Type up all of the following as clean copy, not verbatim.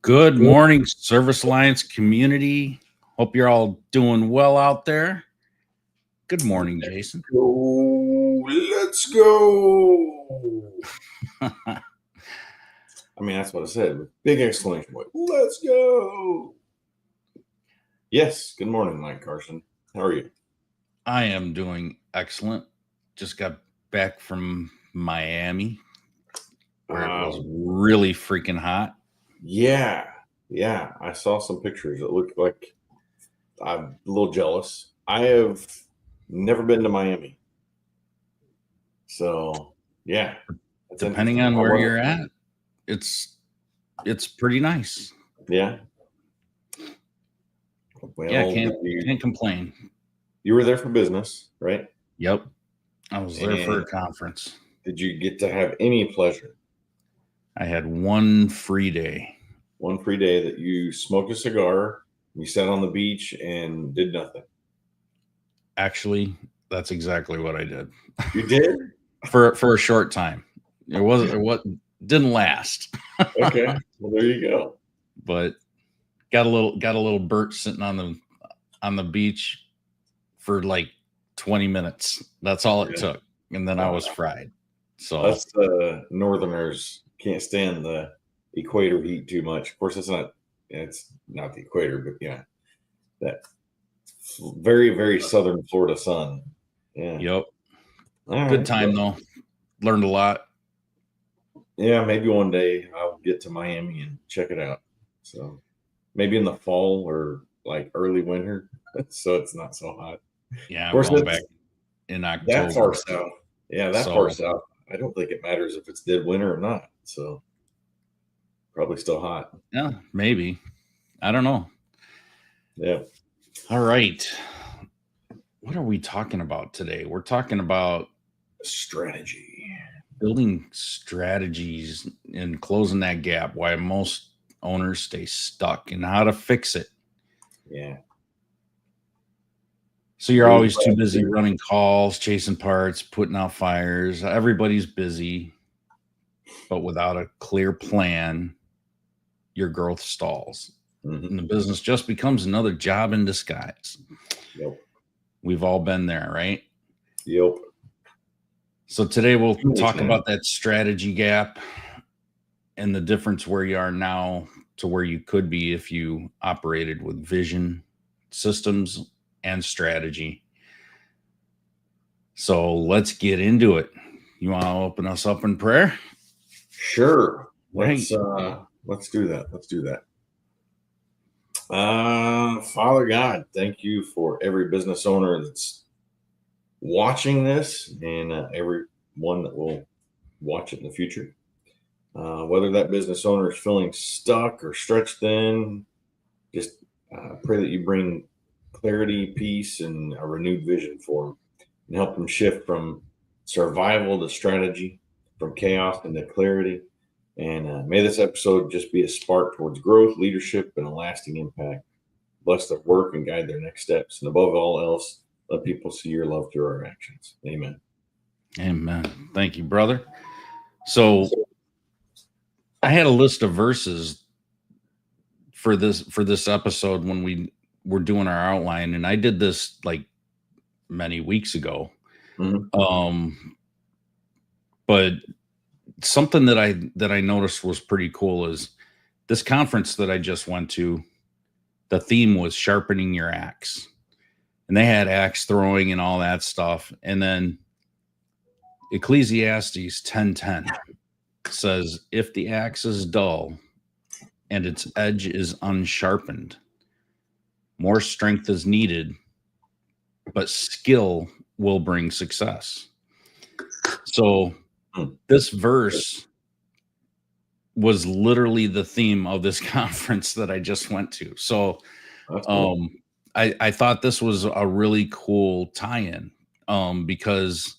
Good morning, Service Alliance community. Hope you're all doing well out there. Good morning, Jason. Let's go. I mean, that's what I said with big exclamation point. Let's go. Yes. Good morning, Mike Carson. How are you? I am doing excellent. Just got back from Miami where it was really freaking hot. Yeah. I saw some pictures. It looked like I'm a little jealous. I have never been to Miami. So, yeah. Depending on where you're at, it's pretty nice. Yeah. Well, yeah, can't complain. You were there for business, right? Yep. I was there for a conference. Did you get to have any pleasure? I had one free day. One free day that you smoked a cigar, you sat on the beach and did nothing. Actually, that's exactly what I did. You did? for a short time. It didn't last. Okay. Well, there you go. But got a little Bert sitting on the beach for like 20 minutes. That's all it took. And then I was fried. So us northerners can't stand the equator heat too much. Of course, it's not the equator, but yeah, that very, very southern Florida sun. Yeah. Yep. Good time though. Learned a lot. Yeah, maybe one day I'll get to Miami and check it out. So maybe in the fall or like early winter, so it's not so hot. Yeah, we're going back in October. That far south. Yeah, that far south. I don't think it matters if it's dead winter or not. So probably still hot. Yeah, maybe. I don't know. Yeah. All right. What are we talking about today? We're talking about strategy, building strategies and closing that gap. Why most owners stay stuck and how to fix it. Yeah. So you're always too busy running calls, chasing parts, putting out fires. Everybody's busy, but without a clear plan, your growth stalls. Mm-hmm. And the business just becomes another job in disguise. Yep. We've all been there, right? Yep. So today we'll talk about that strategy gap and the difference where you are now to where you could be if you operated with vision, systems, and strategy. So let's get into it. You want to open us up in prayer? Sure. Let's do that. Father God, thank you for every business owner that's watching this and everyone that will watch it in the future. Whether that business owner is feeling stuck or stretched thin, just pray that you bring clarity, peace, and a renewed vision for them and help them shift from survival to strategy, from chaos into clarity. And may this episode just be a spark towards growth, leadership, and a lasting impact. Bless their work and guide their next steps. And above all else, let people see your love through our actions. Amen. Amen. Thank you, brother. So I had a list of verses for this episode when we were doing our outline, and I did this like many weeks ago. Mm-hmm. But something that I noticed was pretty cool is this conference that I just went to. The theme was sharpening your axe, and they had axe throwing and all that stuff. And then Ecclesiastes 10:10 says, "If the axe is dull and its edge is unsharpened, more strength is needed, but skill will bring success." So this verse was literally the theme of this conference that I just went to. So cool. I thought this was a really cool tie-in because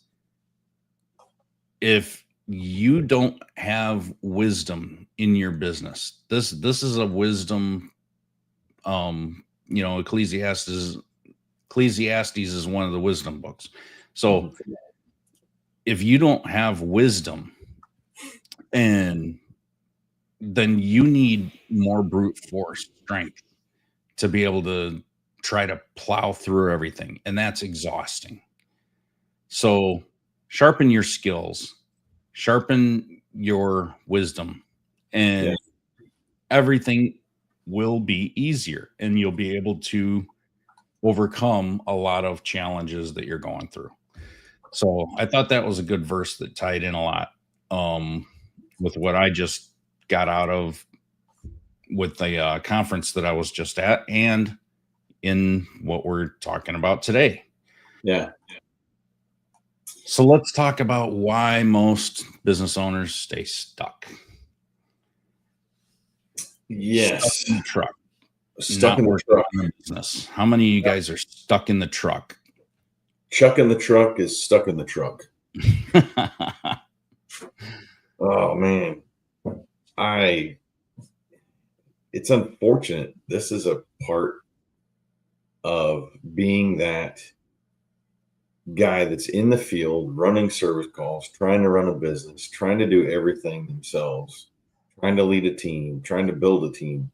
if you don't have wisdom in your business, this is a wisdom, Ecclesiastes is one of the wisdom books. So if you don't have wisdom and then you need more brute force strength to be able to try to plow through everything. And that's exhausting. So sharpen your skills, sharpen your wisdom, and everything will be easier, and you'll be able to overcome a lot of challenges that you're going through. So I thought that was a good verse that tied in a lot with what I just got out of with the conference that I was just at, and in what we're talking about today. Yeah. So let's talk about why most business owners stay stuck. Yes. Stuck in the truck. Stuck in the truck. In the business. How many of you guys are stuck in the truck? Chuck in the truck is stuck in the truck. Oh man. It's unfortunate. This is a part of being that guy that's in the field running service calls, trying to run a business, trying to do everything themselves, trying to lead a team, trying to build a team.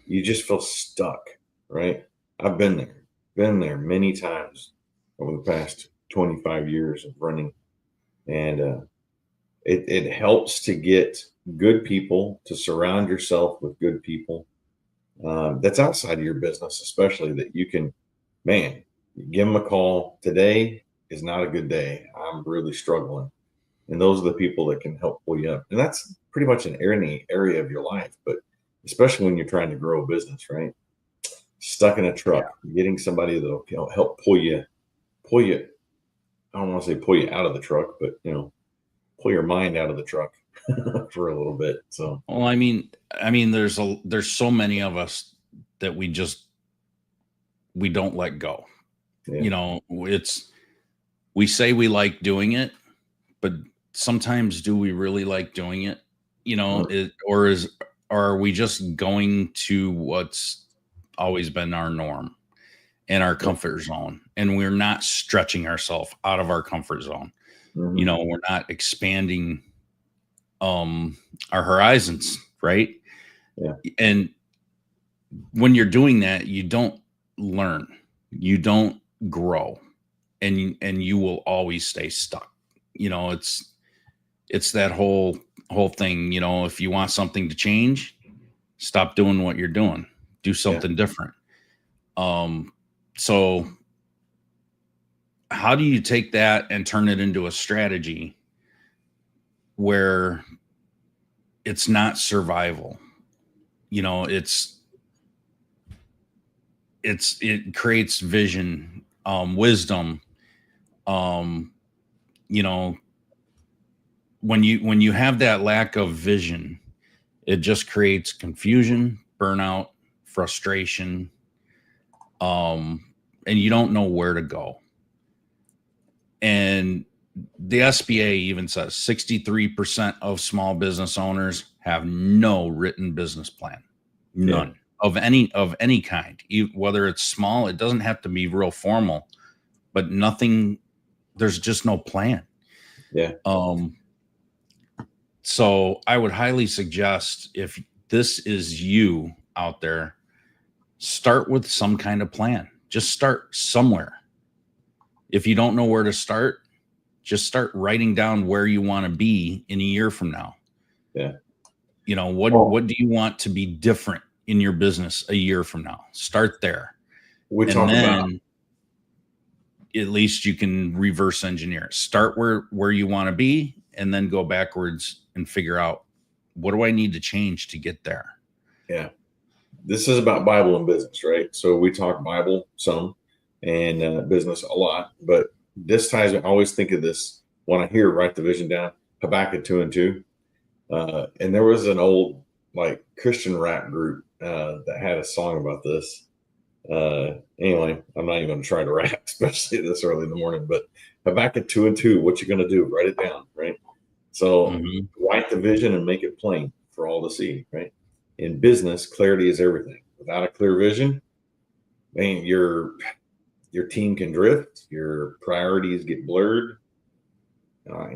You just feel stuck, right? I've been there many times over the past 25 years of running. And it helps to get good people, to surround yourself with good people that's outside of your business, especially that you can, man, give them a call. Today is not a good day. I'm really struggling. And those are the people that can help pull you up. And that's pretty much in any area of your life, but especially when you're trying to grow a business, right? Stuck in a truck, getting somebody that'll help pull you. I don't want to say pull you out of the truck, but pull your mind out of the truck for a little bit. So, well, I mean, there's so many of us that we don't let go. yeah. We say we like doing it, but sometimes do we really like doing it? Or are we just going to what's always been our norm and our comfort zone, and we're not stretching ourselves out of our comfort zone? Mm-hmm. We're not expanding our horizons, right? Yeah. And when you're doing that, you don't learn, you don't grow, and you will always stay stuck. It's that whole thing. If you want something to change, stop doing what you're doing, do something different. So how do you take that and turn it into a strategy where it's not survival? It creates vision, wisdom. You know, when you have that lack of vision, it just creates confusion, burnout, frustration, and you don't know where to go. And the SBA even says 63% of small business owners have no written business plan, none of any kind. Whether it's small, it doesn't have to be real formal, but nothing. There's just no plan. Yeah. So I would highly suggest, if this is you out there, start with some kind of plan. Just start somewhere. If you don't know where to start, just start writing down where you want to be in a year from now. Yeah. What do you want to be different in your business a year from now? Start there. And then at least you can reverse engineer it. Start where you want to be, and then go backwards and figure out, what do I need to change to get there? Yeah. This is about Bible and business, right? So we talk Bible some and business a lot, but this ties. I always think of this when I hear write the vision down, Habakkuk 2:2. And there was an old Christian rap group that had a song about this. Anyway, I'm not even going to try to rap, especially this early in the morning, but Habakkuk 2:2, what you going to do? Write it down, right? So write the vision and make it plain for all to see, right? In business, clarity is everything. Without a clear vision, man, your team can drift, your priorities get blurred.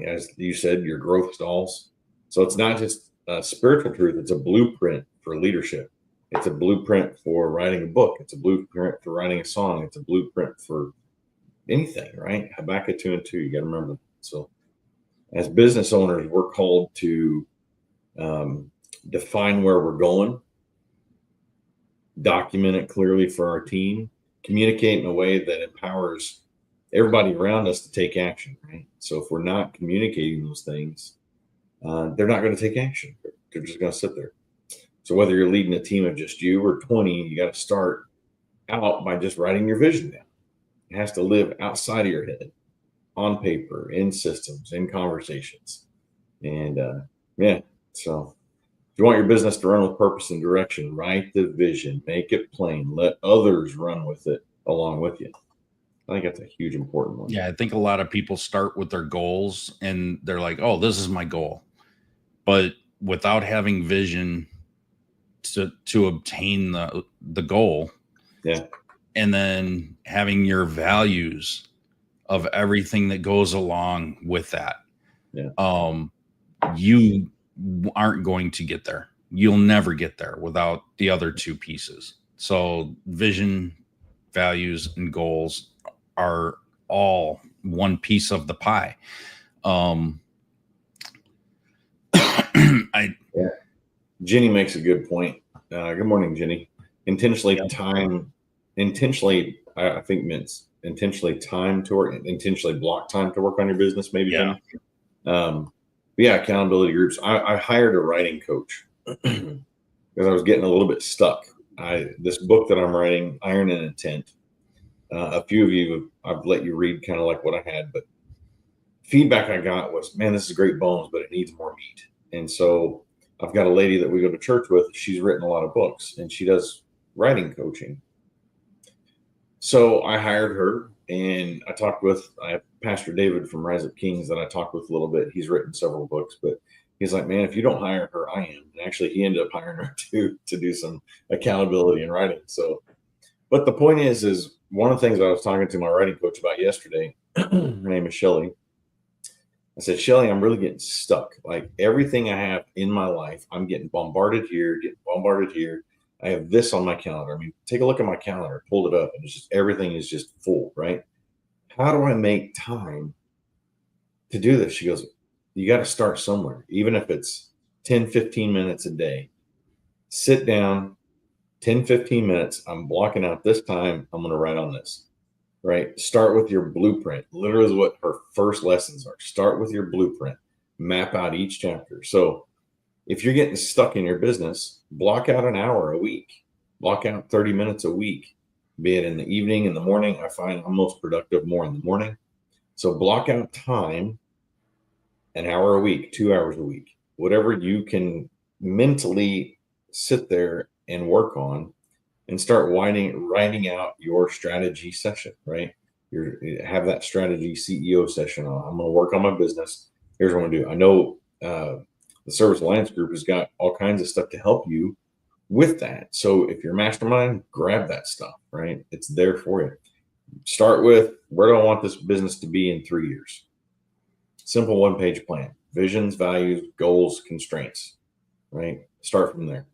As you said, your growth stalls. So it's not just spiritual truth. It's a blueprint for leadership. It's a blueprint for writing a book. It's a blueprint for writing a song. It's a blueprint for anything, right? Habakkuk 2:2. You got to remember that. So as business owners, we're called to define where we're going, document it clearly for our team, communicate in a way that empowers everybody around us to take action, right? So if we're not communicating those things, they're not going to take action. They're just going to sit there. So whether you're leading a team of just you or 20, you got to start out by just writing your vision down. It has to live outside of your head, on paper, in systems, in conversations. And so if you want your business to run with purpose and direction, write the vision, make it plain, let others run with it along with you. I think that's a huge important one. Yeah, I think a lot of people start with their goals and they're like, oh, this is my goal. But without having vision to obtain the goal, and then having your values of everything that goes along with that, you aren't going to get there. You'll never get there without the other two pieces. So vision, values, and goals are all one piece of the pie. Jenny makes a good point. Good morning, Jenny. Intentionally block time to work on your business, maybe. Yeah. Accountability groups. I hired a writing coach because I was getting a little bit stuck. This book that I'm writing, Iron and Intent, a few of you, I've let you read kind of like what I had, but feedback I got was, man, this is great bones, but it needs more meat. And so I've got a lady that we go to church with. She's written a lot of books and she does writing coaching. So I hired her and I have Pastor David from Rise Up Kings that I talked with a little bit. He's written several books, but he's like, man, if you don't hire her, I am. And actually he ended up hiring her to do some accountability in writing. So, but the point is one of the things I was talking to my writing coach about yesterday, her name is Shelly. I said, Shelly, I'm really getting stuck. Like everything I have in my life, I'm getting bombarded here. I have this on my calendar. I mean, take a look at my calendar, pulled it up, and it's just everything is just full, right? How do I make time to do this? She goes, you got to start somewhere, even if it's 10, 15 minutes a day. Sit down, 10, 15 minutes. I'm blocking out this time. I'm going to write on this. Right? Start with your blueprint. Literally is what her first lessons are. Start with your blueprint. Map out each chapter. So if you're getting stuck in your business, block out an hour a week. Block out 30 minutes a week. Be it in the evening, in the morning. I find I'm most productive more in the morning. So block out time, an hour a week, 2 hours a week. Whatever you can mentally sit there and work on. And start writing out your strategy session, right? Have that strategy CEO session on. I'm going to work on my business. Here's what I'm going to do. I know the Service Alliance Group has got all kinds of stuff to help you with that. So if you're mastermind, grab that stuff, right? It's there for you. Start with, where do I want this business to be in 3 years? Simple one-page plan. Visions, values, goals, constraints, right? Start from there.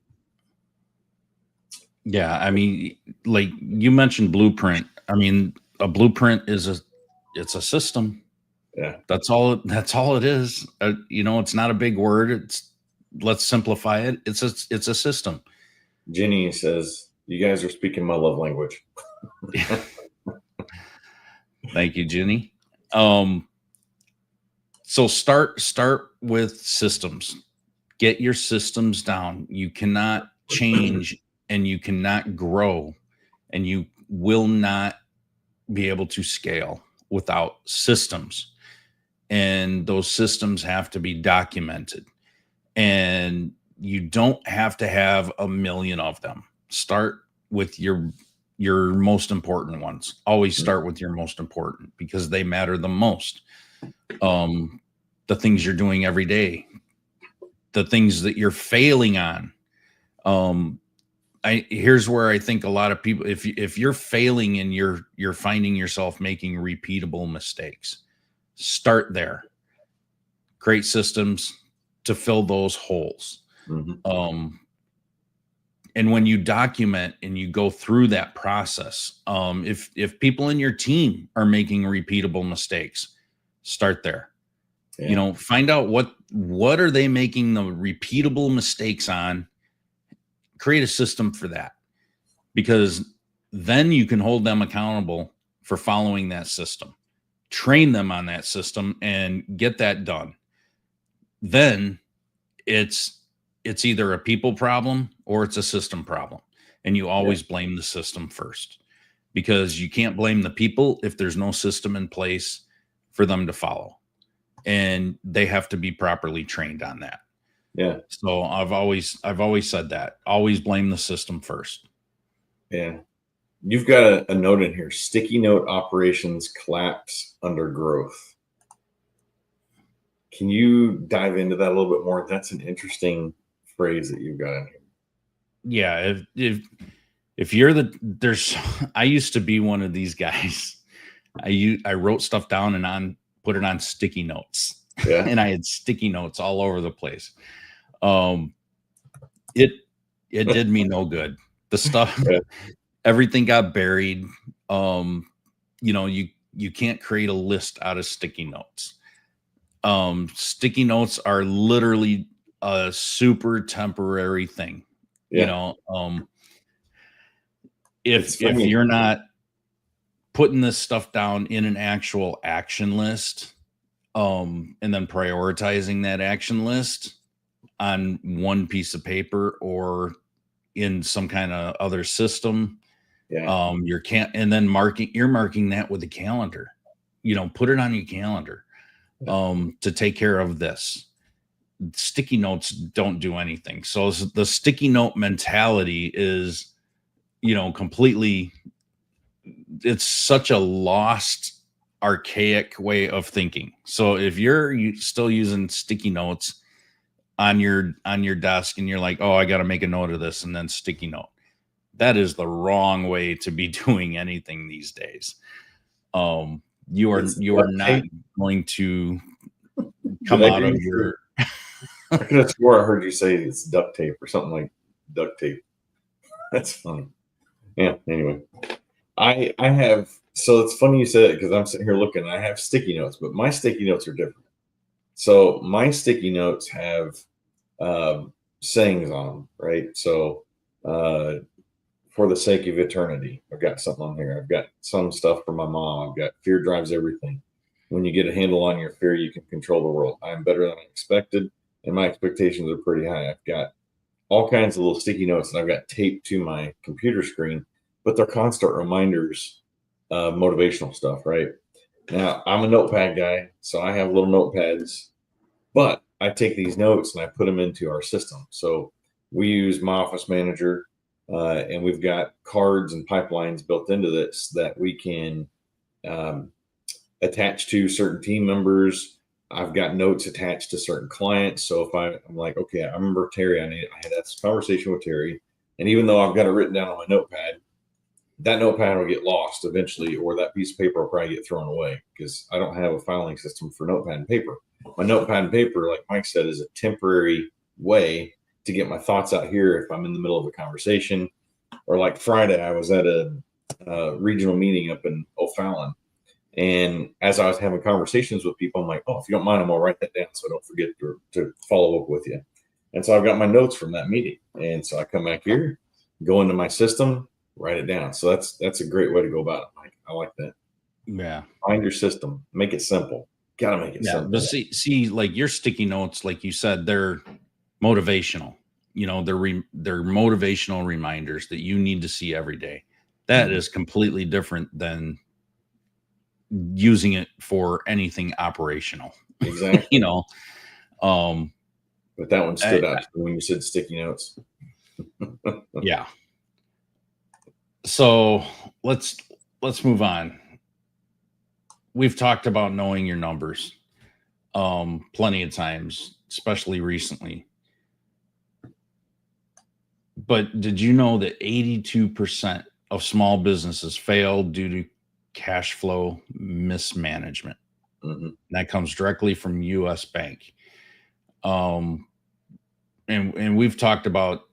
Yeah, I mean, like you mentioned blueprint. I mean, a blueprint it's a system. Yeah. That's all it is. It's not a big word. Let's simplify it. It's a system. Jenny says, you guys are speaking my love language. Thank you, Jenny. So start with systems. Get your systems down. You cannot change and you cannot grow and you will not be able to scale without systems. And those systems have to be documented. And you don't have to have a million of them. Start with your most important ones. Always start with your most important because they matter the most. The things you're doing every day, the things that you're failing on. Here's where I think a lot of people, if you're failing and you're finding yourself making repeatable mistakes, start there. Create systems to fill those holes. Mm-hmm. And when you document and you go through that process, if people in your team are making repeatable mistakes, start there. Yeah. Find out what are they making the repeatable mistakes on. Create a system for that, because then you can hold them accountable for following that system. Train them on that system and get that done. Then it's either a people problem or it's a system problem, and you always blame the system first, because you can't blame the people if there's no system in place for them to follow, and they have to be properly trained on that. Yeah. So I've always said that, always blame the system first. Yeah. You've got a note in here: sticky note operations collapse under growth. Can you dive into that a little bit more? That's an interesting phrase that you've got in here. Yeah, if you're there's I used to be one of these guys. I wrote stuff down and put it on sticky notes. Yeah. And I had sticky notes all over the place. It did me no good. The stuff, everything got buried. You can't create a list out of sticky notes. Sticky notes are literally a super temporary thing. Yeah. If you're not putting this stuff down in an actual action list, and then prioritizing that action list on one piece of paper or in some kind of other system, and then you're marking that with a calendar. Put it on your calendar to take care of this. Sticky notes don't do anything. So the sticky note mentality is, completely, it's such a lost, archaic way of thinking. So if you're still using sticky notes on your desk and you're like, oh, I got to make a note of this and then sticky note, that is the wrong way to be doing anything these days. You are not going to come out of your. I could have swore I heard you say it's duct tape or something like duct tape. That's funny. Yeah. Anyway, I have. So it's funny you said it, because I'm sitting here looking. I have sticky notes, but my sticky notes are different. So my sticky notes have sayings on them, right? So for the sake of eternity, I've got something on here. I've got some stuff for my mom. I've got fear drives everything. When you get a handle on your fear, you can control the world. I'm better than I expected, and my expectations are pretty high. I've got all kinds of little sticky notes that I've got taped to my computer screen, but they're constant reminders of motivational stuff, right? Now, I'm a notepad guy, so I have little notepads, but I take these notes and I put them into our system. So we use my office manager, and we've got cards and pipelines built into this that we can attach to certain team members. I've got notes attached to certain clients. So if I'm like, okay, I remember Terry, I had this conversation with Terry, and even though I've got it written down on my notepad, that notepad will get lost eventually, or that piece of paper will probably get thrown away, because I don't have a filing system for notepad and paper. My notepad and paper, like Mike said, is a temporary way to get my thoughts out here if I'm in the middle of a conversation. Or like Friday, I was at a regional meeting up in O'Fallon, and as I was having conversations with people, I'm like, oh, if you don't mind, I'm going to write that down so I don't forget to follow up with you. And so I've got my notes from that meeting. And so I come back here, go into my system, write it down. So that's a great way to go about it, Mike. I like that. Yeah. Find your system. Make it simple. Got to make it simple. But see, like your sticky notes, like you said, they're motivational. They're motivational reminders that you need to see every day. That is completely different than using it for anything operational. Exactly. But that one stood out when you said sticky notes. Yeah. So let's move on. We've talked about knowing your numbers plenty of times, especially recently. But did you know that 82% of small businesses fail due to cash flow mismanagement? Mm-hmm. That comes directly from U.S. Bank. And we've talked about,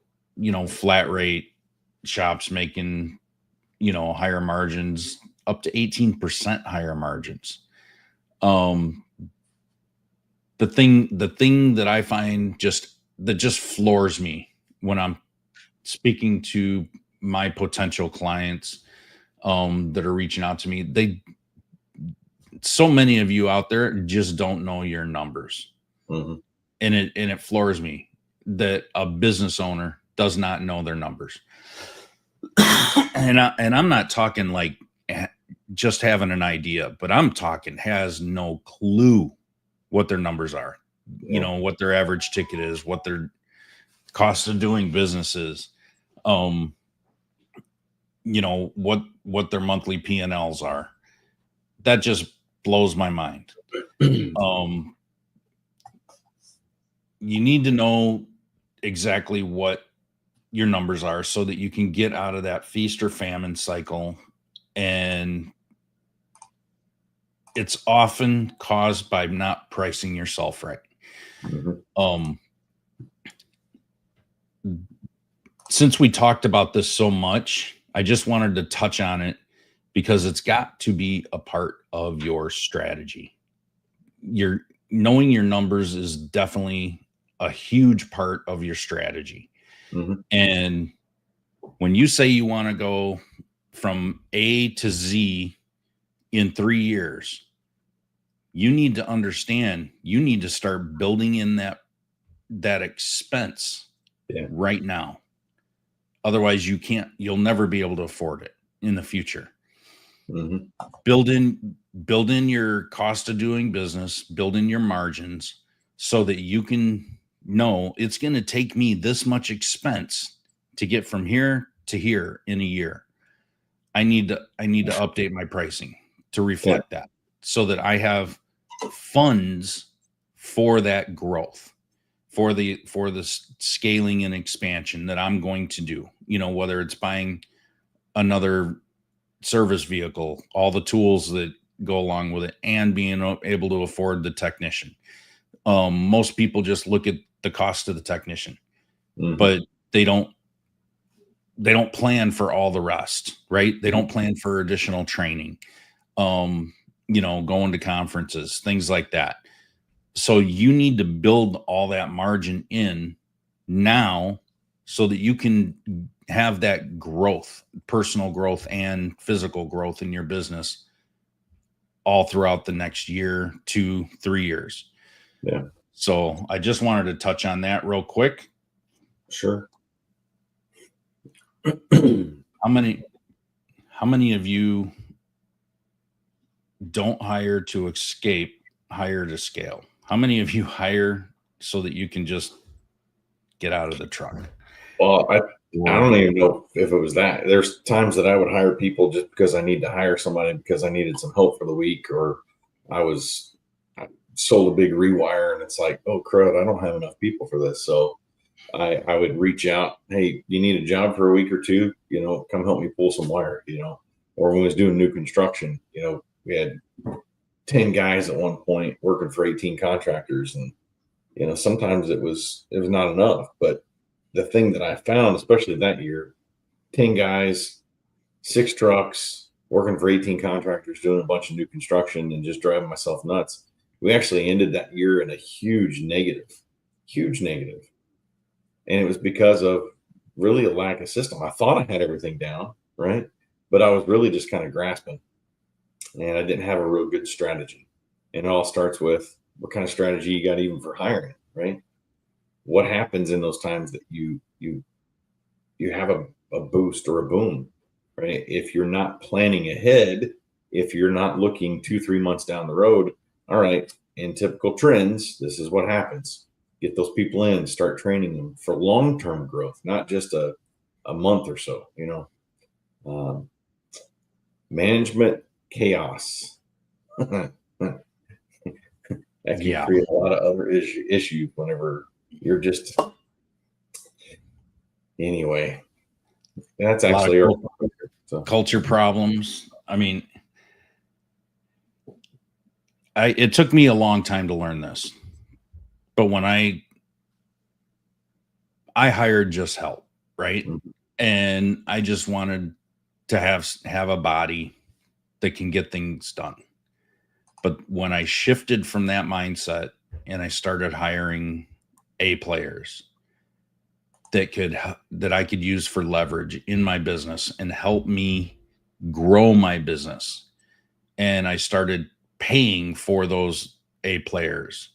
flat rate shops making, higher margins, up to 18% higher margins. The thing that I find that just floors me when I'm speaking to my potential clients, that are reaching out to me, so many of you out there just don't know your numbers. Mm-hmm. And it floors me that a business owner does not know their numbers. and I'm not talking like just having an idea, but I'm talking has no clue what their numbers are. Yeah. What their average ticket is, what their cost of doing business is, what their monthly P&Ls are. That just blows my mind. You need to know exactly what your numbers are so that you can get out of that feast or famine cycle. And it's often caused by not pricing yourself right. Mm-hmm. Since we talked about this so much, I just wanted to touch on it because it's got to be a part of your strategy. Knowing your numbers is definitely a huge part of your strategy. Mm-hmm. And when you say you want to go from A to Z in 3 years, you need to understand, you need to start building in that expense right now. Otherwise you'll never be able to afford it in the future. Mm-hmm. Build in your cost of doing business, build in your margins so that you can know it's going to take me this much expense to get from here to here in a year. I need to update my pricing to reflect that so that I have funds for that growth, for the scaling and expansion that I'm going to do, whether it's buying another service vehicle, all the tools that go along with it, and being able to afford the technician. Most people just look at the cost of the technician, Mm-hmm. but they don't plan for all the rest, right? They don't plan for additional training, going to conferences, things like that. So you need to build all that margin in now so that you can have that growth, personal growth and physical growth in your business all throughout the next year, 2, 3 years. Yeah. So I just wanted to touch on that real quick. Sure. How many of you don't hire to escape, hire to scale? How many of you hire so that you can just get out of the truck? Well, I don't even know if it was that. There's times that I would hire people just because I need to hire somebody because I needed some help for the week, or I sold a big rewire and it's like, oh crud, I don't have enough people for this. So I would reach out, hey, you need a job for a week or two, come help me pull some wire, or when I was doing new construction, we had 10 guys at one point working for 18 contractors. And, sometimes it was not enough, but the thing that I found, especially that year, 10 guys, 6 trucks, working for 18 contractors, doing a bunch of new construction and just driving myself nuts. We actually ended that year in a huge negative. And it was because of really a lack of system. I thought I had everything down, right? But I was really just kind of grasping, and I didn't have a real good strategy. And it all starts with what kind of strategy you got even for hiring, right? What happens in those times that you have a boost or a boom, right? If you're not planning ahead, if you're not looking 2-3 months down the road, all right, in typical trends, this is what happens. Get those people in, start training them for long-term growth, not just a month or so, management chaos. That can create a lot of other issues whenever you're just, anyway, that's actually culture problems. I mean, it took me a long time to learn this. But when I hired just help, right? Mhm. And I just wanted to have a body that can get things done. But when I shifted from that mindset and I started hiring A players that I could use for leverage in my business and help me grow my business, and I started paying for those A players,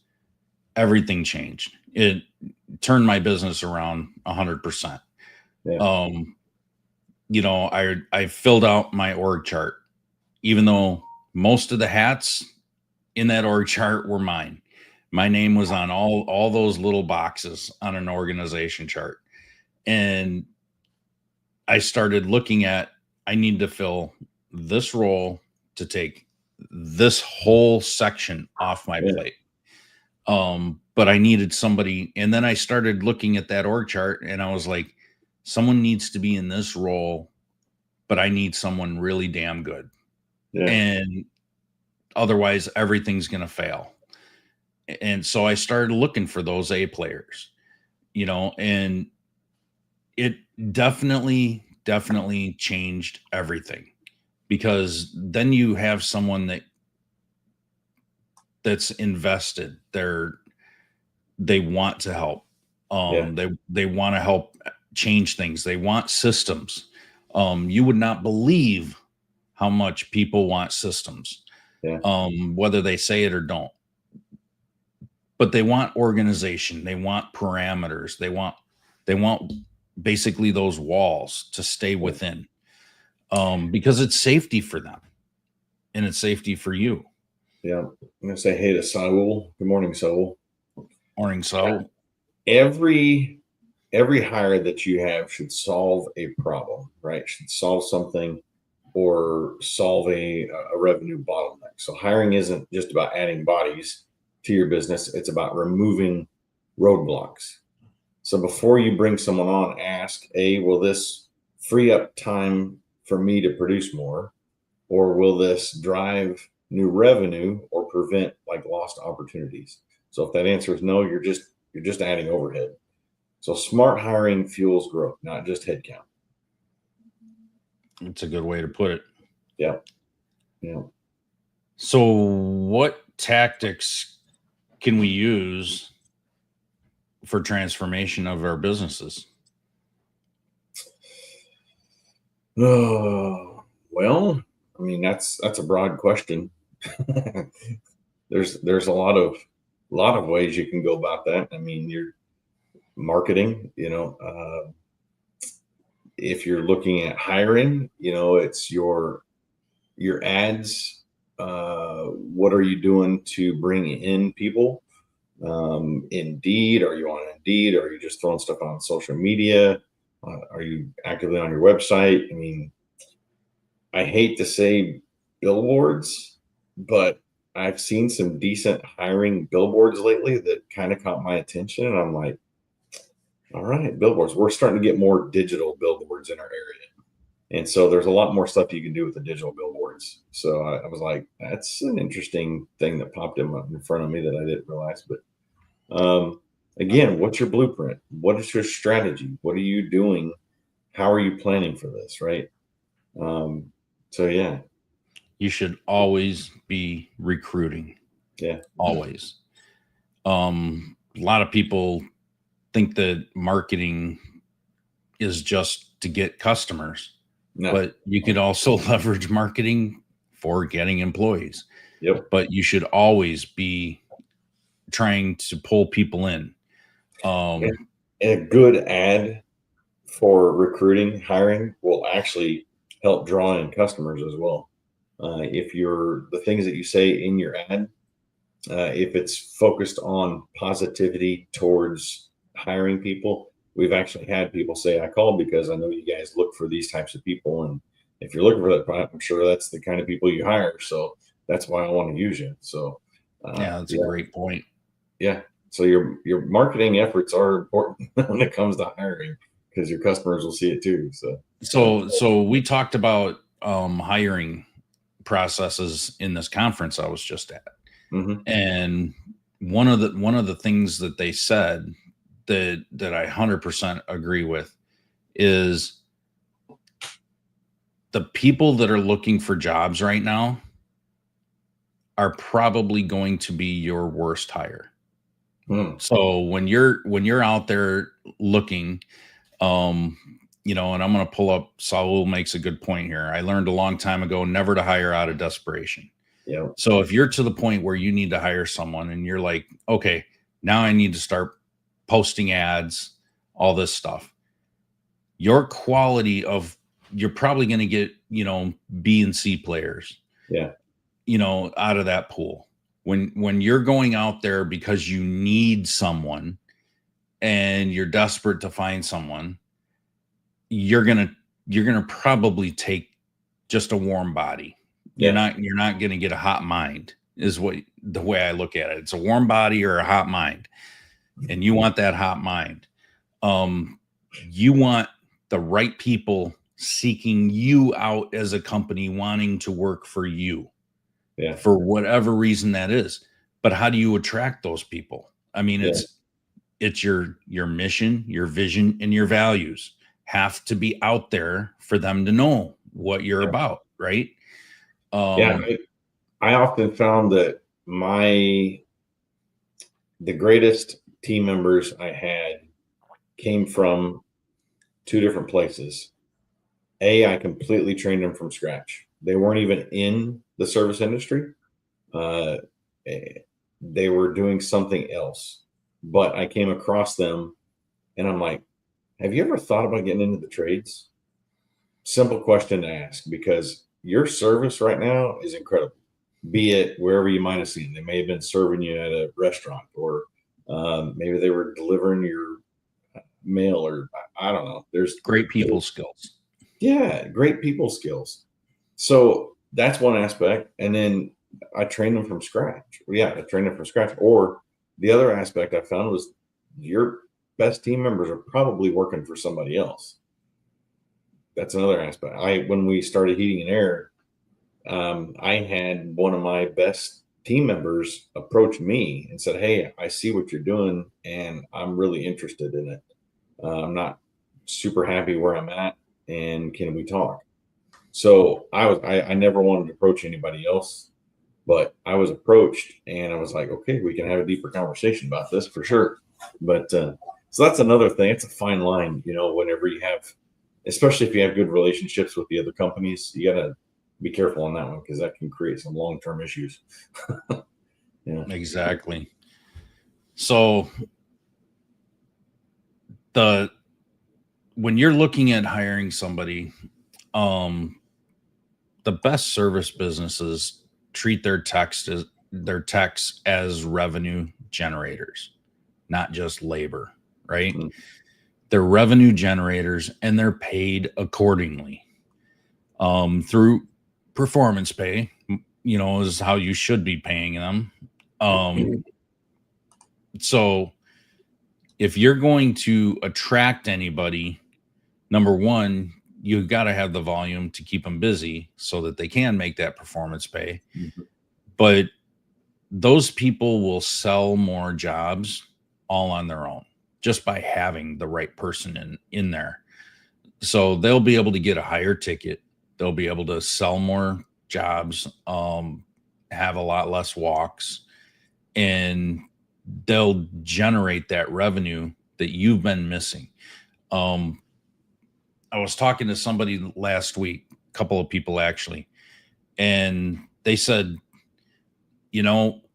everything changed. It turned my business around 100%. Yeah. I filled out my org chart, even though most of the hats in that org chart were mine. My name was on all those little boxes on an organization chart. And I started looking at, I need to fill this role to take this whole section off my Yeah. plate. But I needed somebody. And then I started looking at that org chart and I was like, someone needs to be in this role, but I need someone really damn good. Yeah. And otherwise everything's going to fail. And so I started looking for those A players, and it definitely changed everything, because then you have someone that's invested. They want to help. Yeah. They want to help change things. They want systems. You would not believe how much people want systems, Yeah. whether they say it or don't. But they want organization. They want parameters. They want basically those walls to stay within, because it's safety for them and it's safety for you. Yeah. I'm going to say hey to Saul. Good morning, Saul. Morning. So Every hire that you have should solve a problem, right? Should solve something or solve a revenue bottleneck. So hiring isn't just about adding bodies to your business. It's about removing roadblocks. So before you bring someone on, ask, will this free up time for me to produce more? Or will this drive new revenue or prevent like lost opportunities? So if that answer is no, you're just adding overhead. So smart hiring fuels growth, not just headcount. it's a good way to put it. Yeah. Yeah. So what tactics can we use for transformation of our businesses? Oh, well, I mean that's a broad question. There's a lot of ways you can go about that. I mean, your marketing, if you're looking at hiring, it's your ads. What are you doing to bring in people? Indeed, are you on Indeed? Or are you just throwing stuff on social media? Are you actively on your website? I mean, I hate to say billboards, but I've seen some decent hiring billboards lately that kind of caught my attention. And I'm like, all right, billboards. We're starting to get more digital billboards in our area. And so there's a lot more stuff you can do with the digital billboards. So I was like, that's an interesting thing that popped in front of me that I didn't realize. But again, what's your blueprint? What is your strategy? What are you doing? How are you planning for this? Right. So yeah. You should always be recruiting. Yeah. Always. A lot of people think that marketing is just to get customers, No. but you could also leverage marketing for getting employees. Yep. But you should always be trying to pull people in. And a good ad for recruiting, hiring will actually help draw in customers as well. If you're the things that you say in your ad, if it's focused on positivity towards hiring people, we've actually had people say, I called because I know you guys look for these types of people. And if you're looking for that, I'm sure that's the kind of people you hire. So that's why I want to use you. So, yeah, that's a great point. Yeah. So your marketing efforts are important when it comes to hiring because your customers will see it too. So we talked about hiring processes in this conference I was just at. Mhm. And one of the things that they said that I 100% agree with is the people that are looking for jobs right now are probably going to be your worst hire. So when you're out there looking, and I'm going to pull up, Saul makes a good point here. I learned a long time ago never to hire out of desperation. Yeah. So if you're to the point where you need to hire someone and you're like, okay, now I need to start posting ads, all this stuff, your quality of, you're probably going to get, B and C players, Yeah. Out of that pool. When you're going out there because you need someone and you're desperate to find someone, you're going to probably take just a warm body. You're not going to get a hot mind, is the way I look at it. It's a warm body or a hot mind. And you want that hot mind. You want the right people seeking you out as a company, wanting to work for you. Yeah. For whatever reason that is. But how do you attract those people? I mean, it's your mission, your vision, and your values have to be out there for them to know what you're about, right? I often found that the greatest team members I had came from two different places. I completely trained them from scratch. They weren't even in the service industry. They were doing something else, but I came across them and I'm like, have you ever thought about getting into the trades? Simple question to ask, because your service right now is incredible. Be it wherever you might have seen. They may have been serving you at a restaurant, or maybe they were delivering your mail, or I don't know. There's great people skills. Yeah, great people skills. So that's one aspect. And then I trained them from scratch. I trained them from scratch. Or the other aspect I found was your best team members are probably working for somebody else. That's another aspect. When we started heating and air, I had one of my best team members approach me and said, "Hey, I see what you're doing and I'm really interested in it. I'm not super happy where I'm at, and can we talk?" So I never wanted to approach anybody else, but I was approached and I was like, okay, we can have a deeper conversation about this for sure. But so that's another thing. It's a fine line, whenever you have, especially if you have good relationships with the other companies, you got to be careful on that one, because that can create some long-term issues. Yeah, exactly. So when you're looking at hiring somebody, the best service businesses treat their techs as revenue generators, not just labor, right? Mm-hmm. They're revenue generators and they're paid accordingly. Through performance pay, is how you should be paying them. So if you're going to attract anybody, number one, you've got to have the volume to keep them busy so that they can make that performance pay. Mm-hmm. But those people will sell more jobs all on their own just by having the right person in there. So they'll be able to get a higher ticket. They'll be able to sell more jobs, have a lot less walks, and they'll generate that revenue that you've been missing. I was talking to somebody last week, a couple of people actually, and they said,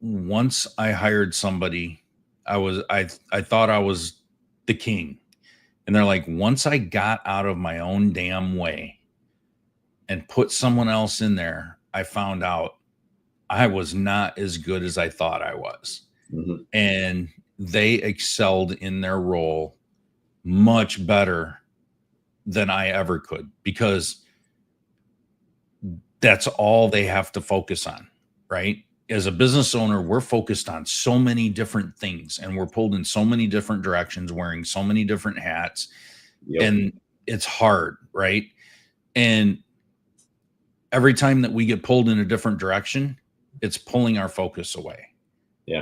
once I hired somebody, I thought I was the king. And they're like, once I got out of my own damn way and put someone else in there, I found out I was not as good as I thought I was. Mm-hmm. And they excelled in their role much better than I ever could, because that's all they have to focus on, right? As a business owner, we're focused on so many different things and we're pulled in so many different directions, wearing so many different hats. Yep. And it's hard, right? And every time that we get pulled in a different direction, it's pulling our focus away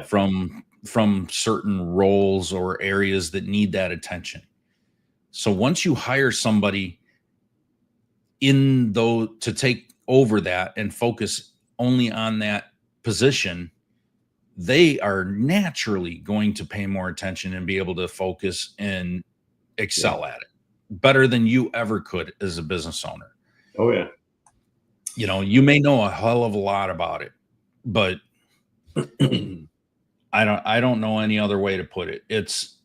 from from certain roles or areas that need that attention. So once you hire somebody to take over that and focus only on that position, they are naturally going to pay more attention and be able to focus and excel at it better than you ever could as a business owner. Oh yeah. You may know a hell of a lot about it, but I don't know any other way to put it. It's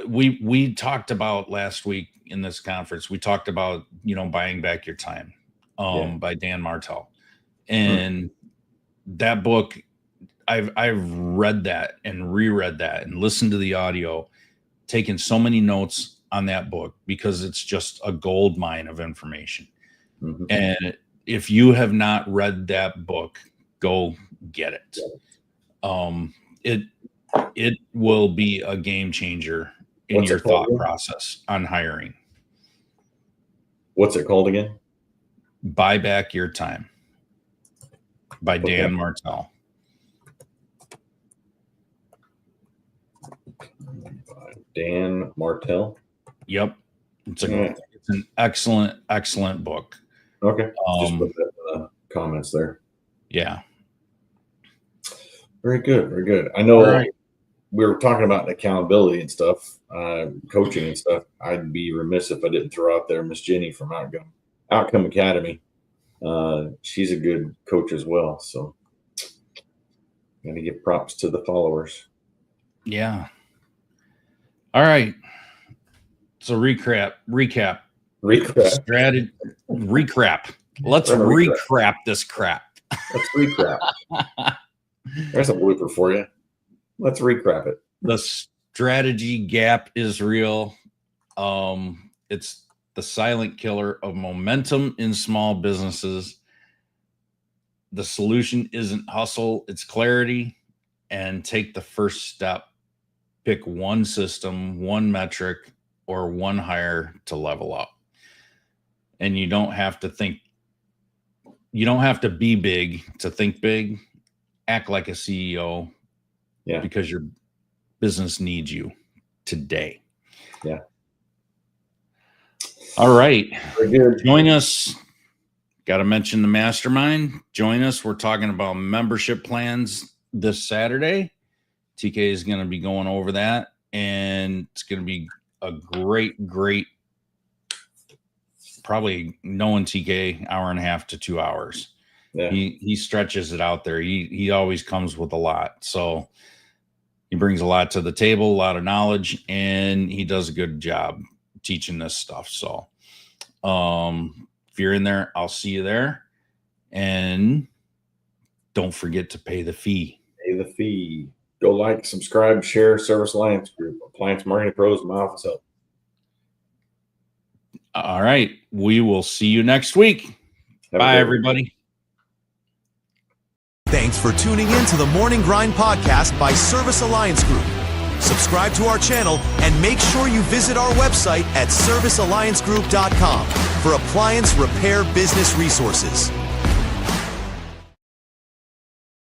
we talked about last week in this conference, we talked about, Buying Back Your Time, by Dan Martell. And that book, I've read that and reread that and listened to the audio, taken so many notes on that book because it's just a gold mine of information. And if you have not read that book, go get it. It will be a game changer in your thought process on hiring. What's it called again? Buy Back Your Time by Dan Martell. Dan Martell. Yep. It's an excellent book. Okay. Just put that in the comments there. Yeah. Very good. Very good. I know we were talking about accountability and stuff, coaching and stuff. I'd be remiss if I didn't throw out there Miss Jenny from Outcome Academy. She's a good coach as well. So I'm going to give props to the followers. Yeah. All right. So recap. Strategy. Recap. Let's recap this crap. Let's recap. There's a blooper for you. Let's recap it. The strategy gap is real. It's the silent killer of momentum in small businesses. The solution isn't hustle, it's clarity, and take the first step. Pick one system, one metric, or one hire to level up. And you don't have to be big to think big. Act like a CEO. Yeah. Because your business needs you today. Yeah. All right. Very good. Join us. Got to mention the mastermind. Join us. We're talking about membership plans this Saturday. TK is going to be going over that, and it's going to be a great, probably knowing TK, hour and a half to 2 hours. Yeah. He stretches it out there. He always comes with a lot. So he brings a lot to the table, a lot of knowledge, and he does a good job teaching this stuff. So if you're in there, I'll see you there. And don't forget to pay the fee. Pay the fee. Go like, subscribe, share, Service Alliance Group, Appliance Marketing Pros, my office help. All right. We will see you next week. Bye, everybody. Thanks for tuning in to the Morning Grind podcast by Service Alliance Group. Subscribe to our channel and make sure you visit our website at servicealliancegroup.com for appliance repair business resources.